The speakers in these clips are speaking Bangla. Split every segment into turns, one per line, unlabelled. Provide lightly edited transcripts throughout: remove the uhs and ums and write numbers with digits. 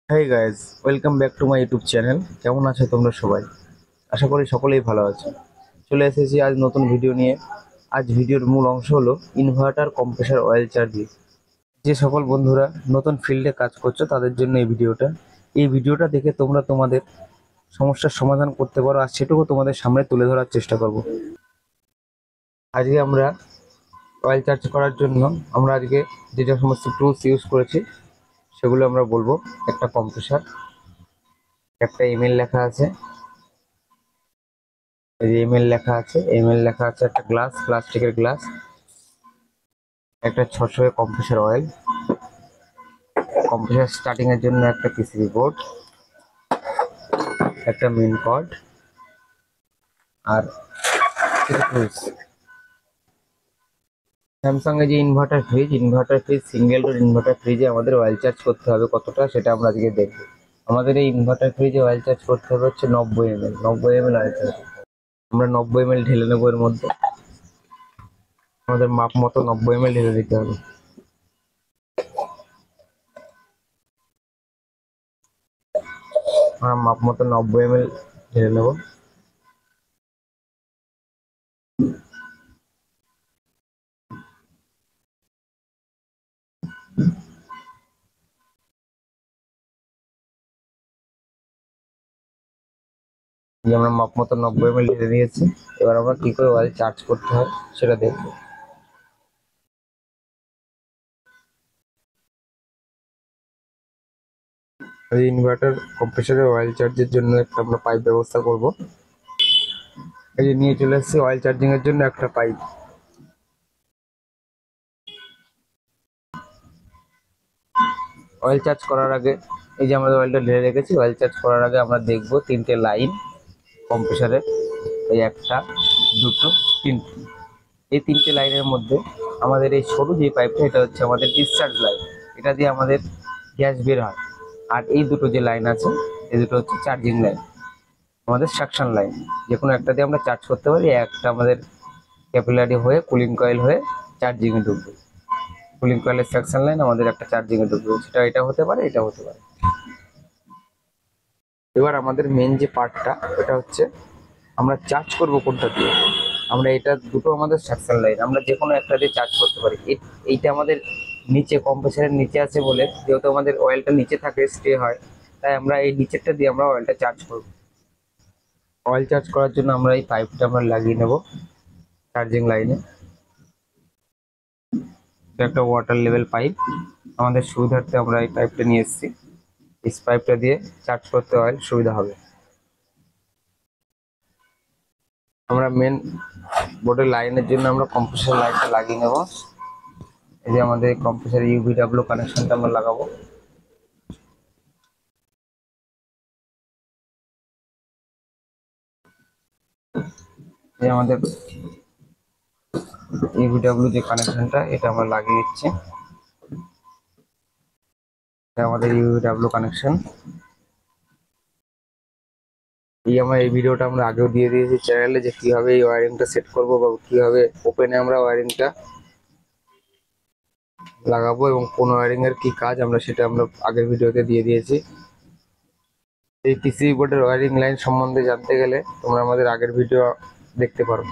Hey guys, welcome back to my YouTube channel. কেমন আছো তোমরা সবাই? আশা করি সকলেই ভালো আছো। চলে এসেছি আজ নতুন ভিডিও নিয়ে। আজ ভিডিওর মূল অংশ হলো ইনভার্টার কম্প্রেসার অয়েল চার্জিং। যে সকল বন্ধুরা নতুন ফিল্ডে কাজ করছো তাদের জন্য এই ভিডিওটা দেখে তোমরা তোমাদের সমস্যার সমাধান করতে পারো, আর সেটুকু তোমাদের সামনে তুলে ধরার চেষ্টা করব। আজকে আমরা অয়েল চার্জ করার জন্য আজকে যে যে সমস্ত টুলস ইউজ করেছি সেগুলো আমরা বলবো। একটা কম্প্রেসার, একটা ইমেল লেখা আছে, ইমেল লেখা আছে একটা গ্লাস, প্লাস্টিকের গ্লাস, একটা ছোট কম্প্রেসার অয়েল, কম্প্রেসার স্টার্টিং এর জন্য একটা পিসিবি বোর্ড, একটা মেইন কর্ড, আর কিছু টুলস। স্যামসাং এর যে inverter fridge single door inverter ফ্রিজে আমাদের অয়েল চার্জ করতে হবে কতটা, সেটা আমরা আজকে দেখবো। আমাদের এই ইনভার্টার ফ্রিজে অয়েল চার্জ করতে হবে হচ্ছে 90 ml। 90 ml অয়েল চার্জ আমরা 90 ml ঢেলে নেবো এর মধ্যে। আমাদের মাপ মতো 90 ml ঢেলে দিতে হবে। আমরা মাপ মতো 90 ml ঢেলে নেবো। যে আমরা মাপ মতো 90 ml ঢেলে নিয়েছি। এবার আমরা কি করে অয়েল চার্জ করতে হয় সেটা দেখবো। এই ইনভার্টার কম্প্রেসারে অয়েল চার্জের জন্য একটা আমরা পাইপ ব্যবস্থা করব। এই যে নিয়ে চলে এসেছি অয়েল চার্জিং এর জন্য একটা পাইপ। অয়েল চার্জ করার আগে এই যে আমাদের অয়েলটা ঢেলে রেখেছি, অয়েল চার্জ করার আগে আমরা দেখবো তিনটে লাইন কম্প্রেসারের। এই একটা, দুটো, তিনটে। এই তিনটে লাইনের মধ্যে আমাদের এই সরু যে পাইপটা, এটা হচ্ছে আমাদের ডিসচার্জ লাইন। এটা দিয়ে আমাদের গ্যাস বের হয়। আর এই দুটো যে লাইন আছে, এই দুটো হচ্ছে চার্জিং লাইন, আমাদের সাকশন লাইন। যে কোনো একটা দিয়ে আমরা চার্জ করতে পারি। একটা আমাদের ক্যাপিলারি হয়ে কুলিং কয়েল হয়ে চার্জিংয়ে ঢুকবে। কুলিং কয়েলের সাকশন লাইন আমাদের একটা চার্জিংয়ে ঢুকবে, সেটা এটা হতে পারে, এটা হতে পারে। এবার আমাদের মেন যে পার্টটা, এটা হচ্ছে আমরা চার্জ করব কোনটা দিয়ে। আমরা এটা দুটো আমাদের সাকশন লাইন, আমরা যে কোনো একটা দিয়ে চার্জ করতে পারি। এইটা আমাদের নিচে কম্প্রেসারের নিচে আছে বলে, যেহেতু আমাদের অয়েলটা নিচে থাকে, স্টে হয়, তাই আমরা এই নিচেরটা দিয়ে আমরা অয়েলটা চার্জ করব। অয়েল চার্জ করার জন্য আমরা এই পাইপটা আমরা লাগিয়ে নেব চার্জিং লাইনে। এটা একটা ওয়াটার লেভেল পাইপ। আমাদের সুবিধার্থে আমরা এই পাইপটা নিয়ে এসেছি। এই পাইপটা দিয়ে চার্জ করতে অয়েল সুবিধা হবে। আমরা মেন বোর্ডের লাইনের জন্য আমরা কম্প্রেসার লাইনটা লাগিয়ে নেব। এই যে আমাদের কম্প্রেসার ইউভিডব্লিউ কানেকশনটা আমরা লাগাবো। এই আমাদের ইউভিডব্লিউ যে কানেকশনটা, এটা আমরা লাগিয়ে দিচ্ছি। এটা আমাদের ইউভিডব্লিউ কানেকশন। এই ভিডিওটা আমরা আগেও দিয়ে দিয়েছি চ্যানেলে, যে কিভাবে এই ওয়ারিংটা সেট করব বা কিভাবে ওপেনে আমরা ওয়ারিংটা লাগাবো এবং কোন ওয়ারিং এর কি কাজ, সেটা আমরা আগের ভিডিওতে দিয়ে দিয়েছি। এই পিসিবি বোর্ডের ওয়ারিং লাইন সম্বন্ধে জানতে গেলে তোমরা আমাদের আগের ভিডিও দেখতে পারো।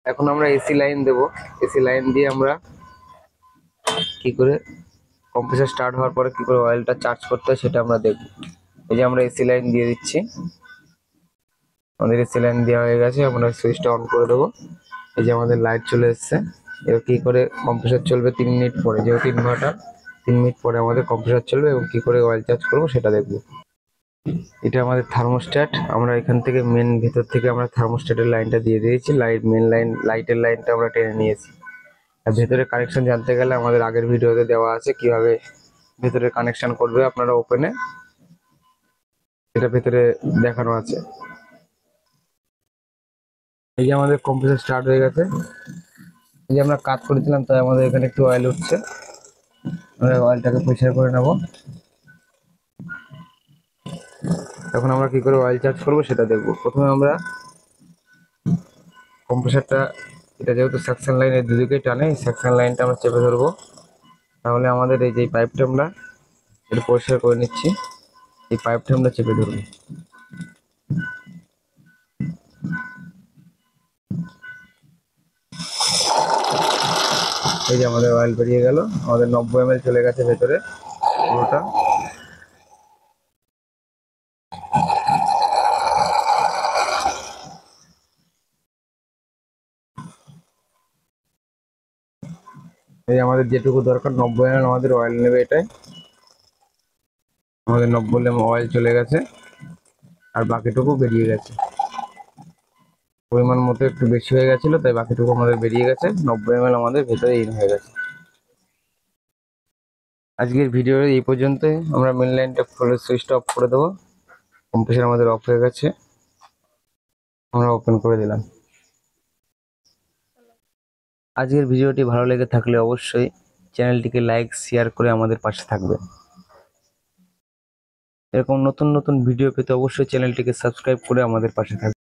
এখন আমরা এসি লাইন দেব। এসি লাইন দিয়ে আমরা কি করে কম্প্রেসার স্টার্ট হওয়ার পরে কি করে অয়েলটা চার্জ করতে হয় সেটা আমরা দেখব। এই যে আমরা এসি লাইন দিয়ে দিচ্ছি। আমাদের এসি লাইন দেওয়া হয়ে গেছে, আমরা সুইচটা অন করে দেবো। এই যে আমাদের লাইট চলে এসছে। এবার কি করে কম্প্রেসার চলবে 3 মিনিট পরে, যেহেতু ইনভার্টার 3 মিনিট পরে আমাদের কম্প্রেসার চলবে, এবং কি করে অয়েল চার্জ করবো সেটা দেখবো। এটা আমাদের থার্মোস্ট্যাট। আমরা এখান থেকে মেন ভিতর থেকে আমরা থার্মোস্ট্যাটের লাইনটা দিয়ে দিয়েছি। মেন লাইন, লাইটের লাইনটা আমরা টেনে নিয়েছি। আর ভেতরে কানেকশন জানতে গেলে আমাদের আগের ভিডিওতে দেওয়া আছে কিভাবে ভেতরে কানেকশন করবে আপনারা ওপেনে, এটা ভেতরে দেখানো আছে। এই যে আমাদের কম্প্রেসার স্টার্ট হয়ে গেছে। এই যে আমরা কাজ করেছিলাম, তাই আমাদের এখানে একটু অয়েল উঠছে। আমরা অয়েলটাকে পরিষ্কার করে নেব। এখন আমরা কি করে অয়েল চার্জ করবো সেটা দেখবো। প্রথমে আমরা কম্প্রেসারটা, এটা যেহেতু সাকশন লাইনের দুদিকেই টানে, এই সাকশন লাইনটা আমরা চেপে ধরবো। তাহলে আমাদের এই যে পাইপটা আমরা এটা পরিষ্কার করে নিচ্ছি। এই পাইপটা আমরা চেপে ধরবো। এই যে আমাদের অয়েল বেরিয়ে গেল, আমাদের 90 ml চলে গেছে ভেতরে পুরোটা। এই আমাদের যেটুকু দরকার 90 ml আমাদের অয়েল নেবে এটাই। আমাদের 90 ml অয়েল চলে গেছে আর বাকিটুকু বেরিয়ে গেছে। পরিমাণ মতো একটু বেশি হয়ে গেছিল, তাই বাকিটুকু আমাদের বেরিয়ে গেছে। 90 ml আমাদের ভেতরে ইন হয়ে গেছে। আজকের ভিডিও এই পর্যন্তই। আমরা মেন লাইনটা ফুলের সুইচটা অফ করে দেবো। কম্প্রেসার আমাদের অফ হয়ে গেছে, আমরা ওপেন করে দিলাম। আজকের ভিডিওটি ভালো লেগে থাকলে অবশ্যই চ্যানেলটিকে লাইক শেয়ার করে আমাদের পাশে থাকবে। এরকম নতুন নতুন ভিডিও পেতে অবশ্যই চ্যানেলটিকে সাবস্ক্রাইব করে আমাদের পাশে থাকবে।